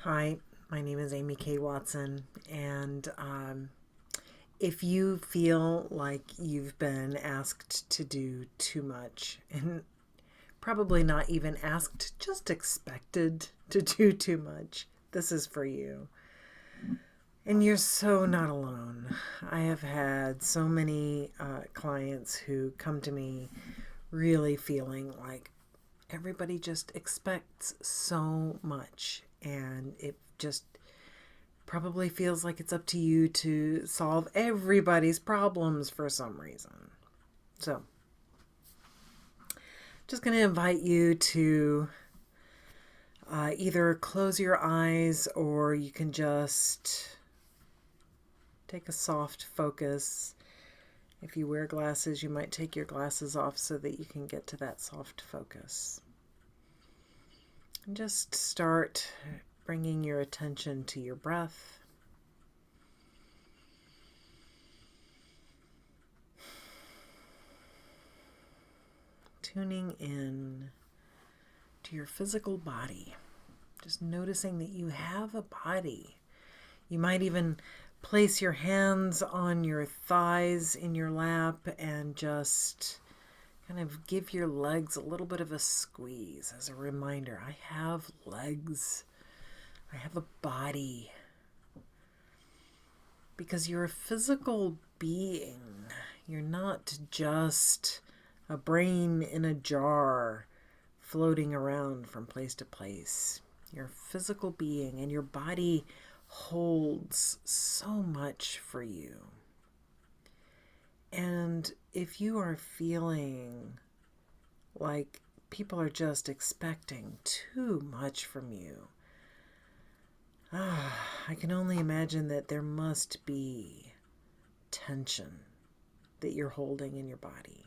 Hi, my name is Amy K. Watson, and if you feel like you've been asked to do too much, and probably not even asked, just expected to do too much, this is for you. And you're so not alone. I have had so many clients who come to me really feeling like everybody just expects so much, and it just probably feels like it's up to you to solve everybody's problems for some reason. So, just going to invite you to either close your eyes, or you can just take a soft focus. If you wear glasses, you might take your glasses off so that you can get to that soft focus. And just start bringing your attention to your breath. Tuning in to your physical body. Just noticing that you have a body. You might even place your hands on your thighs in your lap and just kind of give your legs a little bit of a squeeze as a reminder. I have legs. I have a body. Because you're a physical being. You're not just a brain in a jar floating around from place to place. You're a physical being, and your body holds so much for you. And if you are feeling like people are just expecting too much from you, I can only imagine that there must be tension that you're holding in your body.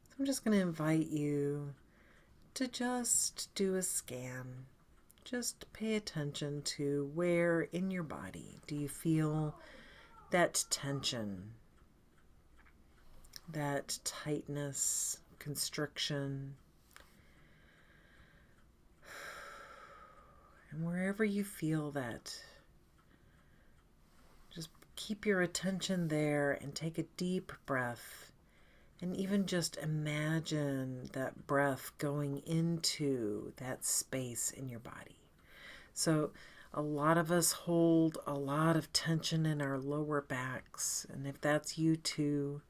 So I'm just going to invite you to just do a scan. Just pay attention to where in your body do you feel that tension, that tightness, constriction. And wherever you feel that, just keep your attention there and take a deep breath. And even just imagine that breath going into that space in your body. So a lot of us hold a lot of tension in our lower backs. And if that's you too,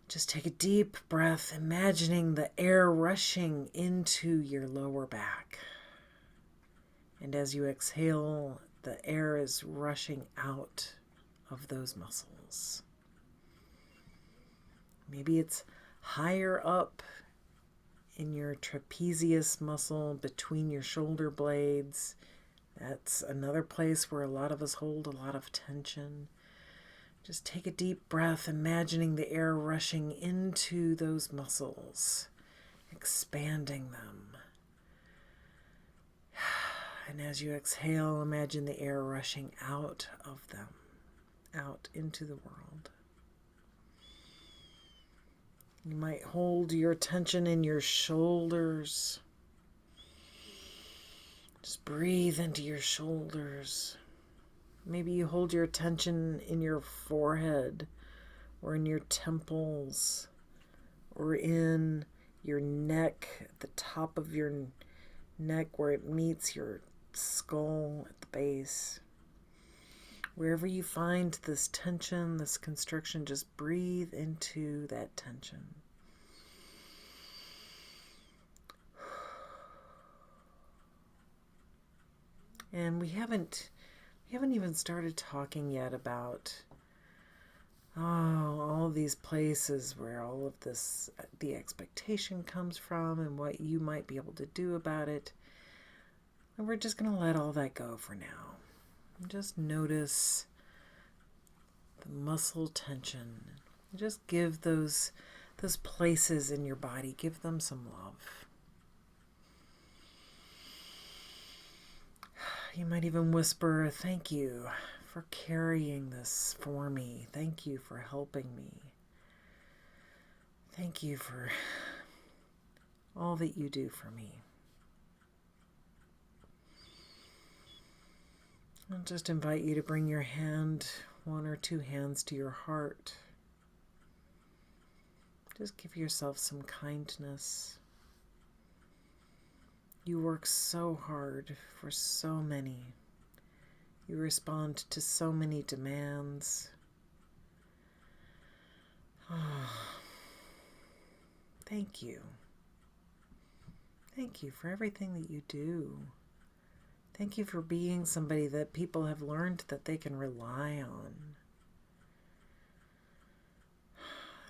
just take a deep breath, imagining the air rushing into your lower back. And as you exhale, the air is rushing out of those muscles. Maybe it's higher up in your trapezius muscle between your shoulder blades. That's another place where a lot of us hold a lot of tension. Just take a deep breath, imagining the air rushing into those muscles, expanding them. And as you exhale, imagine the air rushing out of them, out into the world. You might hold your tension in your shoulders. Just breathe into your shoulders. Maybe you hold your tension in your forehead, or in your temples, or in your neck, at the top of your neck where it meets your skull at the base. Wherever you find this tension, this constriction, just breathe into that tension. And we haven't even started talking yet about all of these places where all of this, the expectation comes from, and what you might be able to do about it. And we're just going to let all that go for now. Just notice the muscle tension. Just give those places in your body, give them some love. You might even whisper, "Thank you for carrying this for me. Thank you for helping me. Thank you for all that you do for me." I'll just invite you to bring your hand, one or two hands, to your heart. Just give yourself some kindness. You work so hard for so many. You respond to so many demands. Thank you. Thank you for everything that you do. Thank you for being somebody that people have learned that they can rely on.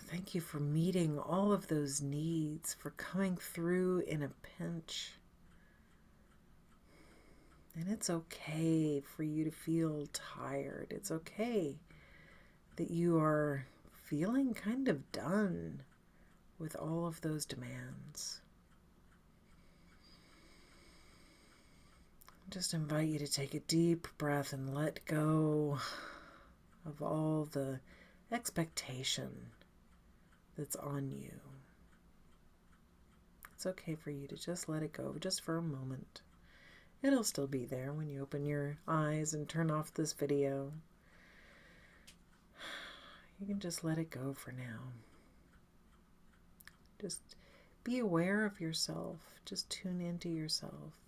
Thank you for meeting all of those needs, for coming through in a pinch. And it's okay for you to feel tired. It's okay that you are feeling kind of done with all of those demands. Just invite you to take a deep breath and let go of all the expectation that's on you. It's okay for you to just let it go just for a moment. It'll still be there when you open your eyes and turn off this video. You can just let it go for now. Just be aware of yourself. Just tune into yourself.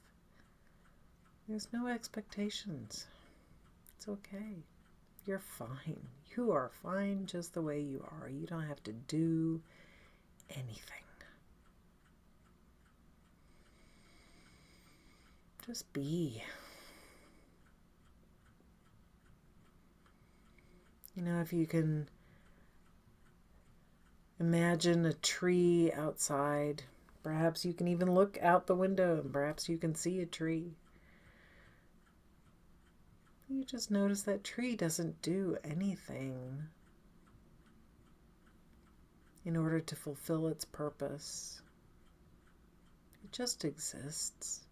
There's no expectations. It's okay. You're fine. You are fine just the way you are. You don't have to do anything. Just be. You know, if you can imagine a tree outside, perhaps you can even look out the window and perhaps you can see a tree. You just notice that tree doesn't do anything in order to fulfill its purpose. It just exists.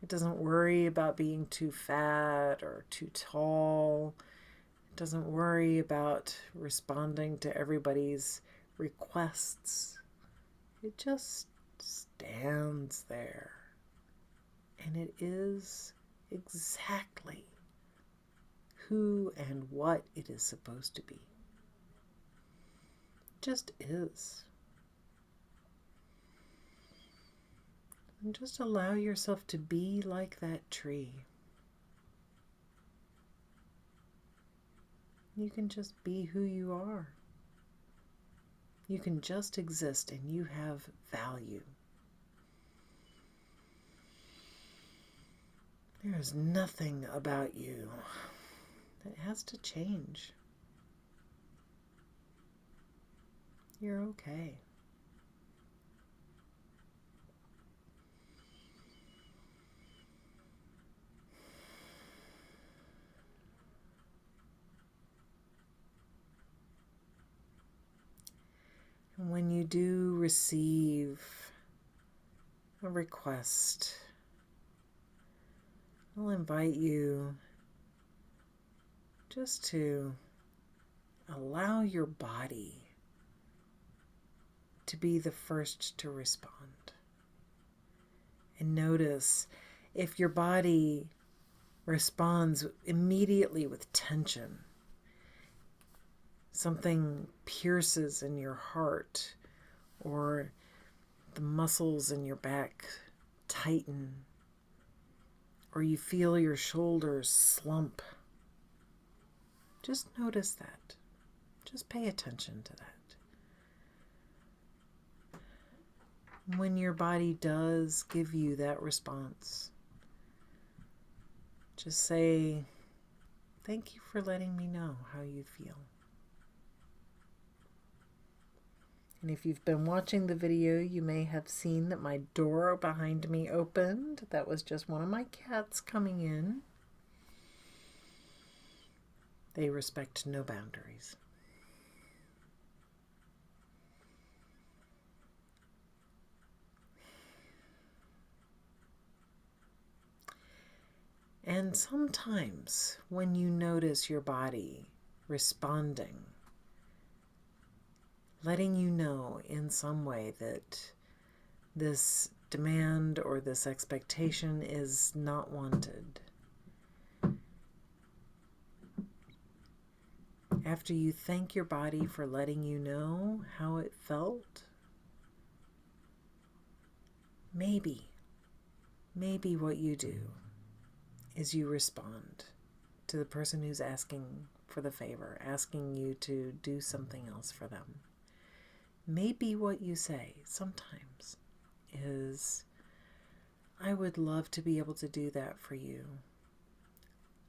It doesn't worry about being too fat or too tall. It doesn't worry about responding to everybody's requests. It just stands there. And it is exactly who and what it is supposed to be. It just is. And just allow yourself to be like that tree. You can just be who you are. You can just exist and you have value. There is nothing about you that has to change. You're okay. And when you do receive a request, I'll invite you just to allow your body to be the first to respond. And notice if your body responds immediately with tension, something pierces in your heart, or the muscles in your back tighten, or you feel your shoulders slump. Just notice that. Just pay attention to that. When your body does give you that response, just say, "Thank you for letting me know how you feel." And if you've been watching the video, you may have seen that my door behind me opened. That was just one of my cats coming in. They respect no boundaries. And sometimes when you notice your body responding, letting you know in some way that this demand or this expectation is not wanted, after you thank your body for letting you know how it felt, maybe what you do is you respond to the person who's asking for the favor, asking you to do something else for them. Maybe what you say sometimes is, I would love to be able to do that for you,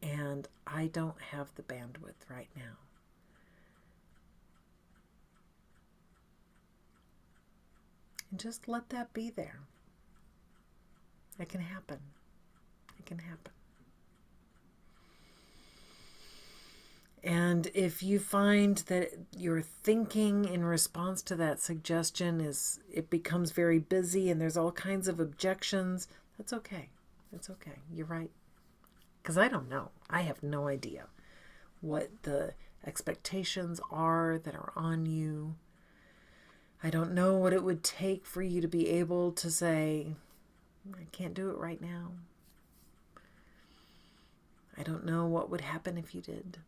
and I don't have the bandwidth right now. And just let that be there. It can happen. It can happen. And if you find that your thinking in response to that suggestion it becomes very busy and there's all kinds of objections, that's okay. It's okay. You're right. Because I don't know. I have no idea what the expectations are that are on you. I don't know what it would take for you to be able to say, I can't do it right now. I don't know what would happen if you did.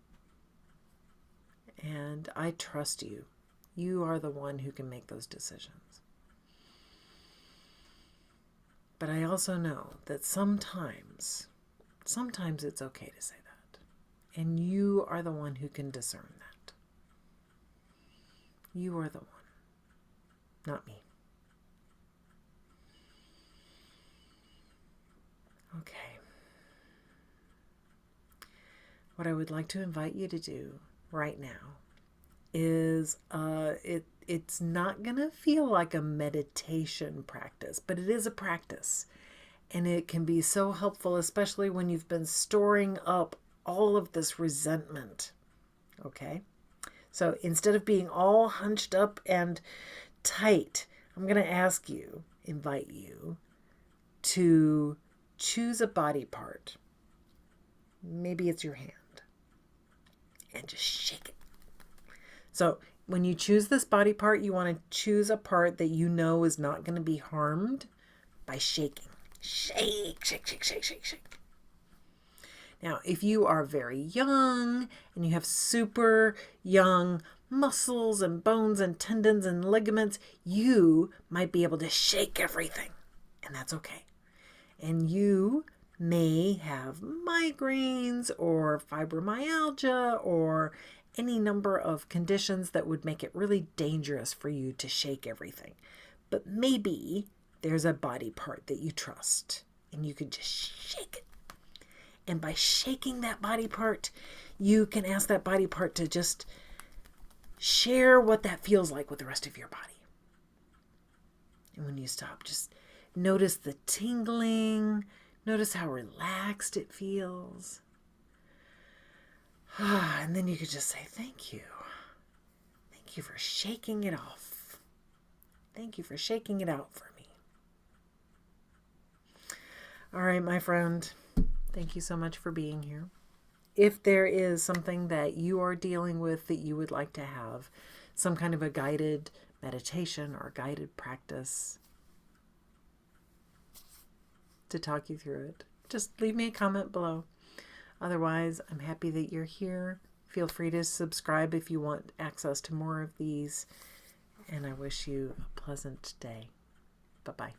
And I trust you. You are the one who can make those decisions. But I also know that sometimes it's okay to say that. And you are the one who can discern that. You are the one, not me. Okay. What I would like to invite you to do right now is it's not going to feel like a meditation practice, but it is a practice. And it can be so helpful, especially when you've been storing up all of this resentment. Okay? So instead of being all hunched up and tight, I'm going to invite you to choose a body part. Maybe it's your hand. And just shake it. So when you choose this body part, you want to choose a part that you know is not going to be harmed by shaking. Shake, shake, shake, shake, shake, shake. Now, if you are very young and you have super young muscles and bones and tendons and ligaments, you might be able to shake everything. And that's okay. And you may have migraines or fibromyalgia or any number of conditions that would make it really dangerous for you to shake everything. But maybe there's a body part that you trust and you can just shake it. And by shaking that body part, you can ask that body part to just share what that feels like with the rest of your body. And when you stop, just notice the tingling. Notice how relaxed it feels. And then you could just say, thank you. Thank you for shaking it off. Thank you for shaking it out for me. All right, my friend. Thank you so much for being here. If there is something that you are dealing with that you would like to have, some kind of a guided meditation or guided practice to talk you through it, just leave me a comment below. Otherwise, I'm happy that you're here. Feel free to subscribe if you want access to more of these. And I wish you a pleasant day. Bye-bye.